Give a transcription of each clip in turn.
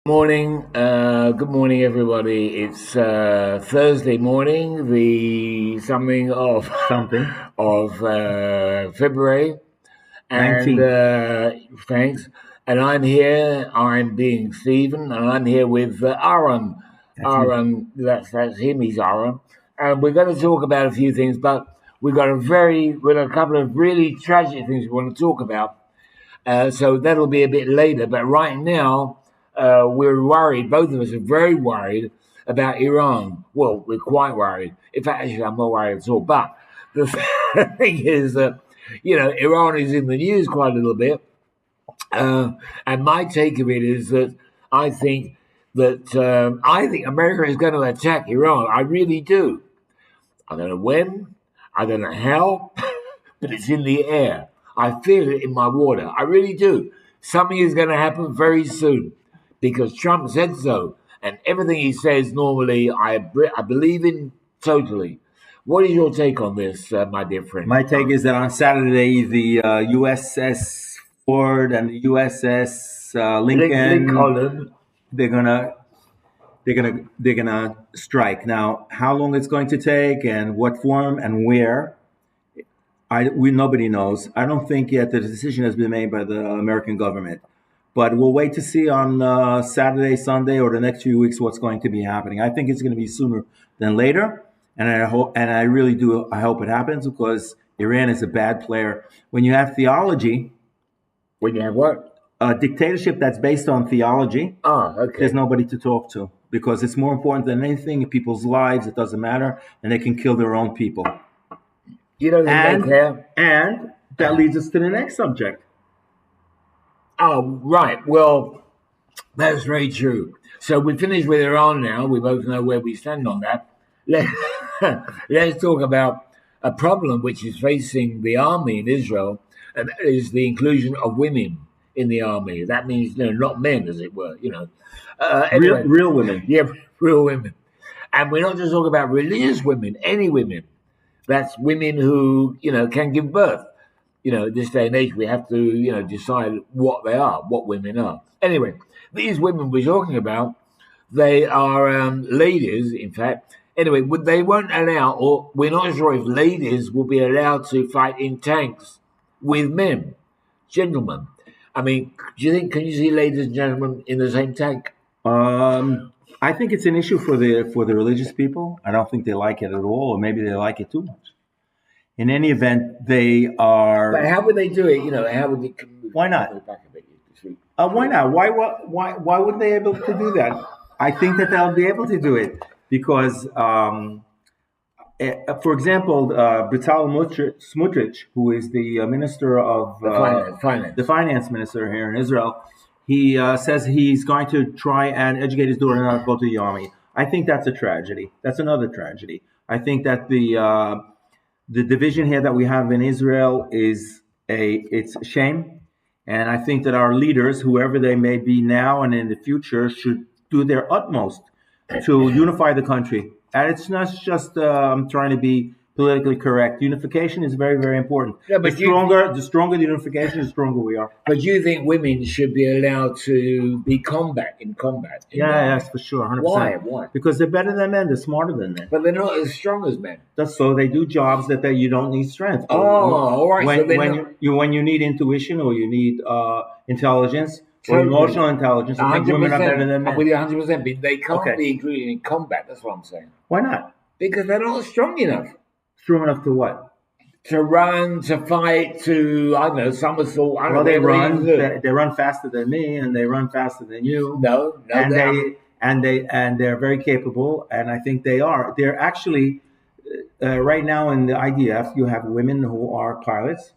Morning, good morning, everybody. It's Thursday morning, the something of Something. of February, and 19. thanks. And I'm here. I'm being Stephen, and I'm here with Aaron. That's me. Aaron, that's him. He's Aaron, and we're going to talk about a few things, but we've got a couple of really tragic things we want to talk about. So that'll be a bit later. But right now, we're worried. Both of us are very worried about Iran. Well, we're quite worried. In fact, actually, I'm not worried at all. But the thing is that, Iran is in the news quite a little bit. And my take of it is that I think I think America is going to attack Iran. I really do. I don't know when. I don't know how. But it's in the air. I feel it in my water. I really do. Something is going to happen very soon because Trump said so. And everything he says normally, I believe in totally. What is your take on this, my dear friend? My take is that on Saturday, the USS Ford and the USS Lincoln, Lincoln. they're gonna strike. Now, how long it's going to take and what form and where, nobody knows. I don't think yet the decision has been made by the American government. But we'll wait to see on Saturday, Sunday, or the next few weeks what's going to be happening. I think it's going to be sooner than later, and I really do. I hope it happens because Iran is a bad player. When you have theology, When you have what? a dictatorship that's based on theology, Okay. there's nobody to talk to because it's more important than anything in people's lives. It doesn't matter, and they can kill their own people. You don't think they care? And that leads us to the next subject. Oh, right. Well, that's very true. So we finished with Iran now. We both know where we stand on that. Let, let's talk about a problem which is facing the army in Israel, and that is the inclusion of women in the army. That means, not men, as it were. Anyway, Real women. yeah, real women. And we're not just talking about religious women, any women. That's women who, can give birth. At this day and age, we have to, decide what they are, what women are. Anyway, these women we're talking about, they are ladies, in fact. Anyway, they won't allow, or we're not sure if ladies will be allowed to fight in tanks with men, gentlemen. I mean, can you see ladies and gentlemen in the same tank? I think it's an issue for the religious people. I don't think they like it at all, or maybe they like it too much. In any event, they are. But how would they do it? How would they? Why not? Why not? Why wouldn't they be able to do that? I think that they'll be able to do it because, for example, Bezalel Smotrich, who is the minister of the finance minister here in Israel, he says he's going to try and educate his daughter not to go to the army. I think that's a tragedy. That's another tragedy. I think that the division here that we have in Israel it's a shame. And I think that our leaders, whoever they may be now and in the future, should do their utmost to unify the country. And it's not just trying to be politically correct. Unification is very, very important. Yeah, but the stronger the unification, the stronger we are. But you think women should be allowed to be in combat? Yes, for sure, 100%. Why? Because they're better than men. They're smarter than men. But they're not as strong as men. That's so they do jobs that you don't need strength. All right. When you need intuition or you need intelligence or emotional intelligence, I think women are better than men. I'm with you 100%. They can't be included in combat. That's what I'm saying. Why not? Because they're not strong enough. Strong enough to what? To run, to fight, to somersault. They run faster than me, and they run faster than you. No, and they're very capable, and I think they are. They're actually right now in the IDF. You have women who are pilots,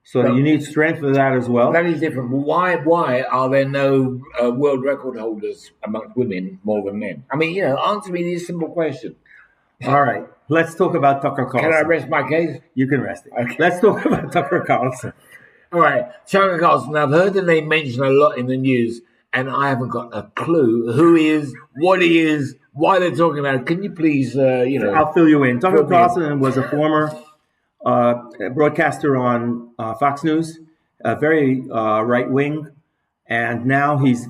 so you need strength for that as well. That is different. Why are there no world record holders amongst women more than men? I mean, answer me this simple question. All right, let's talk about Tucker Carlson. Can I rest my case? You can rest it. Okay. Let's talk about Tucker Carlson. All right, Tucker Carlson. I've heard the name mentioned a lot in the news, and I haven't got a clue who he is, what he is, why they're talking about it. Can you please, I'll fill you in. Tucker Carlson was a former broadcaster on Fox News, very right-wing, and now he's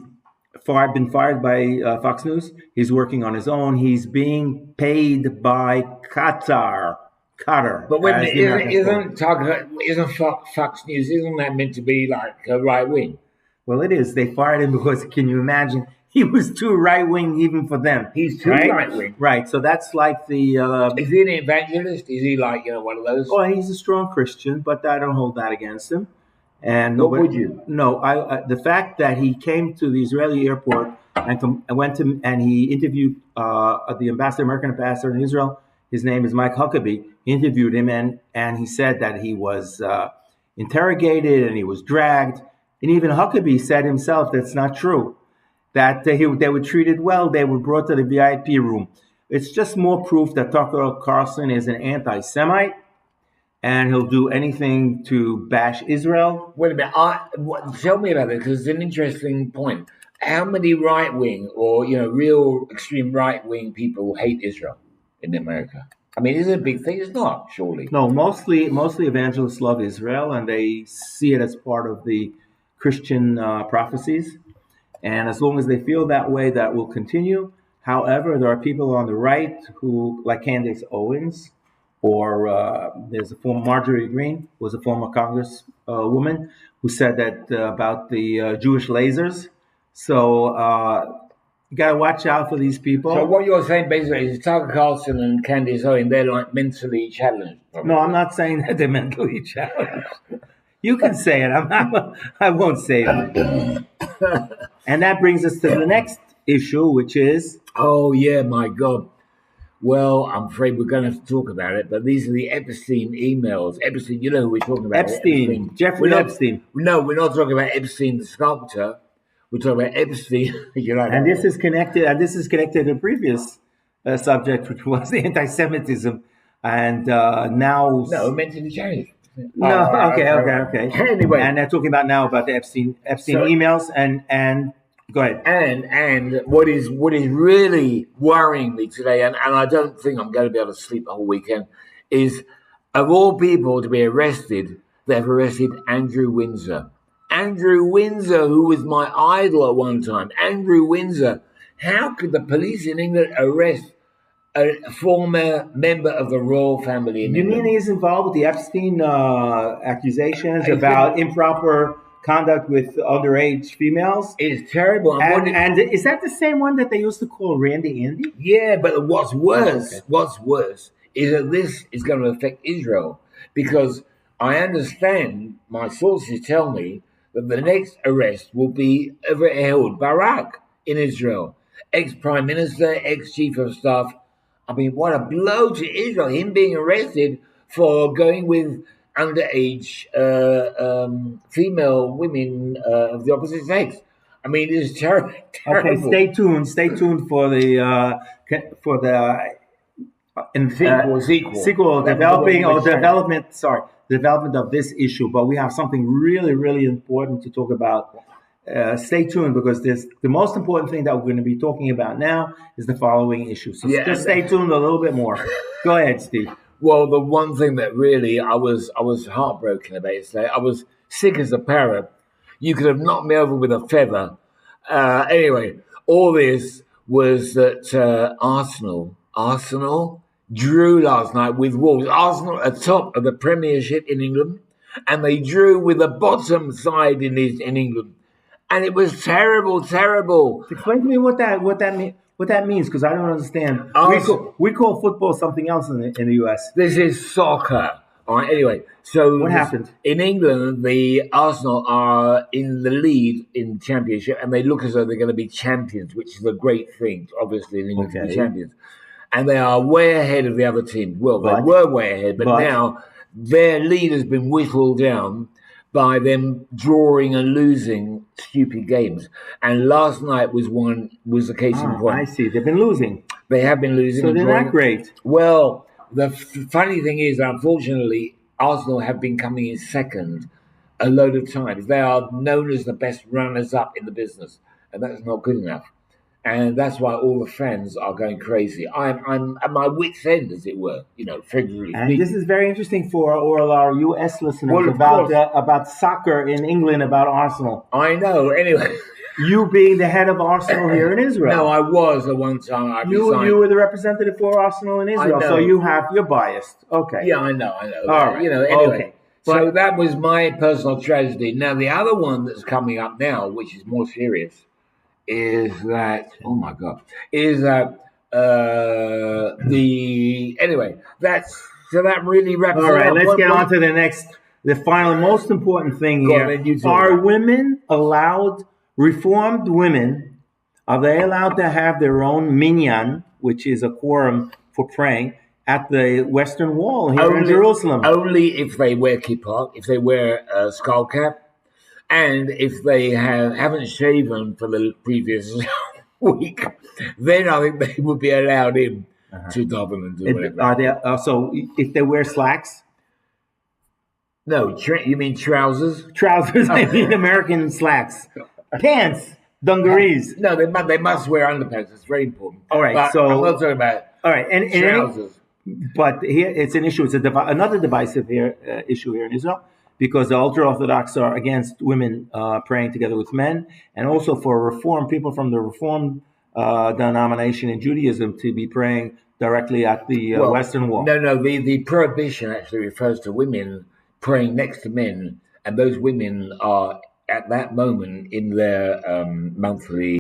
been fired by Fox News. He's working on his own. He's being paid by Qatar. But wait a minute, isn't Fox News, isn't that meant to be like a right wing? Well, it is. They fired him because, can you imagine? He was too right wing even for them. He's too right wing. Right. So that's like the. Is he an evangelist? Is he like, one of those? Oh, he's a strong Christian, but I don't hold that against him. And what would you? No, the fact that he came to the Israeli airport and went to and he interviewed the American ambassador in Israel. His name is Mike Huckabee. He interviewed him and he said that he was interrogated and he was dragged. And even Huckabee said himself that's not true. That they were treated well. They were brought to the VIP room. It's just more proof that Tucker Carlson is an anti-Semite, and he'll do anything to bash Israel. Wait a minute. Tell me about it, because it's an interesting point. How many right-wing or real extreme right-wing people hate Israel in America? I mean, is it a big thing? It's not, surely. No, mostly evangelists love Israel, and they see it as part of the Christian prophecies. And as long as they feel that way, that will continue. However, there are people on the right who, like Candace Owens, or there's a former Marjorie Greene, who was a former Congresswoman, who said that about the Jewish lasers. So you got to watch out for these people. So what you're saying basically is Tucker Carlson and Candace Owens, they're like mentally challenged. Probably. No, I'm not saying that they're mentally challenged. You can say it. I won't say it. And that brings us to the next issue, which is... Oh, yeah, my God. Well, I'm afraid we're going to have to talk about it, but these are the Epstein emails. Epstein, you know who we're talking about. Epstein. Jeffrey Epstein. No, we're not talking about Epstein, the sculptor. We're talking about Epstein. And this is connected to the previous subject, which was anti-Semitism. And now... No, mentally challenged. No, okay. Anyway, and they're talking about now about the Epstein emails and go ahead. And what is really worrying me today, and I don't think I'm going to be able to sleep the whole weekend, is of all people to be arrested, they've arrested Andrew Windsor. Andrew Windsor, who was my idol at one time. Andrew Windsor. How could the police in England arrest a former member of the royal family in England? You mean he's involved with the Epstein accusations about improper conduct with underage females? It's terrible. And is that the same one that they used to call Randy Andy? Yeah, but what's worse is that this is going to affect Israel, because I understand, my sources tell me, that the next arrest will be Ehud Barak in Israel. Ex-Prime Minister, ex-Chief of Staff. I mean, what a blow to Israel, him being arrested for going with underage female women of the opposite sex. I mean, it's terrible. Okay, stay tuned for the development of this issue. But we have something really, really important to talk about. Stay tuned, because the most important thing that we're going to be talking about now is the following issue. So just stay tuned a little bit more. Go ahead, Steve. Well, the one thing that really I was heartbroken about today, I was sick as a parrot. You could have knocked me over with a feather. Anyway, all this was that Arsenal drew last night with Wolves. Arsenal at top of the Premiership in England, and they drew with the bottom side in England. And it was terrible. Explain to me what that means, because I don't understand. We call football something else in the US. This is soccer. All right. Anyway, so what happened in England? The Arsenal are in the lead in the Championship, and they look as though they're going to be champions, which is a great thing, obviously, in England to be champions. And they are way ahead of the other teams. Well, they were way ahead, but now their lead has been whittled down by them drawing and losing stupid games. And last night was the case in point. I see. They've been losing. They have been losing. So they're not great. Well, the funny thing is, unfortunately, Arsenal have been coming in second a load of times. They are known as the best runners-up in the business, and that's not good enough. And that's why all the fans are going crazy. I'm at my wit's end, as it were, figuratively. And this is very interesting for all our US listeners about soccer in England, about Arsenal. I know. Anyway, You being the head of Arsenal here in Israel. No, I was at one time. You were the representative for Arsenal in Israel, so you're biased. Okay. Yeah, I know. All right. Anyway. Okay. So that was my personal tragedy. Now the other one that's coming up now, which is more serious, is that that really wraps it up. All right, let's get on to the final, most important thing here. Are women allowed, reformed women, are they allowed to have their own minyan, which is a quorum for praying, at the Western Wall here in Jerusalem? Only if they wear kippah, if they wear a skull cap, and if they haven't shaven for the previous week, then I think they would be allowed in to daven and do whatever. Are they, so if they wear slacks? No, you mean trousers? Trousers, I mean American slacks. Pants, dungarees. No, they must wear underpants. It's very important. All right, but so I'm not talking about and trousers. But here it's an issue. It's another divisive issue here in Israel, because the ultra-Orthodox are against women praying together with men, and also for Reform, people from the Reform denomination in Judaism to be praying directly at the Western Wall. No, the prohibition actually refers to women praying next to men, and those women are at that moment in their monthly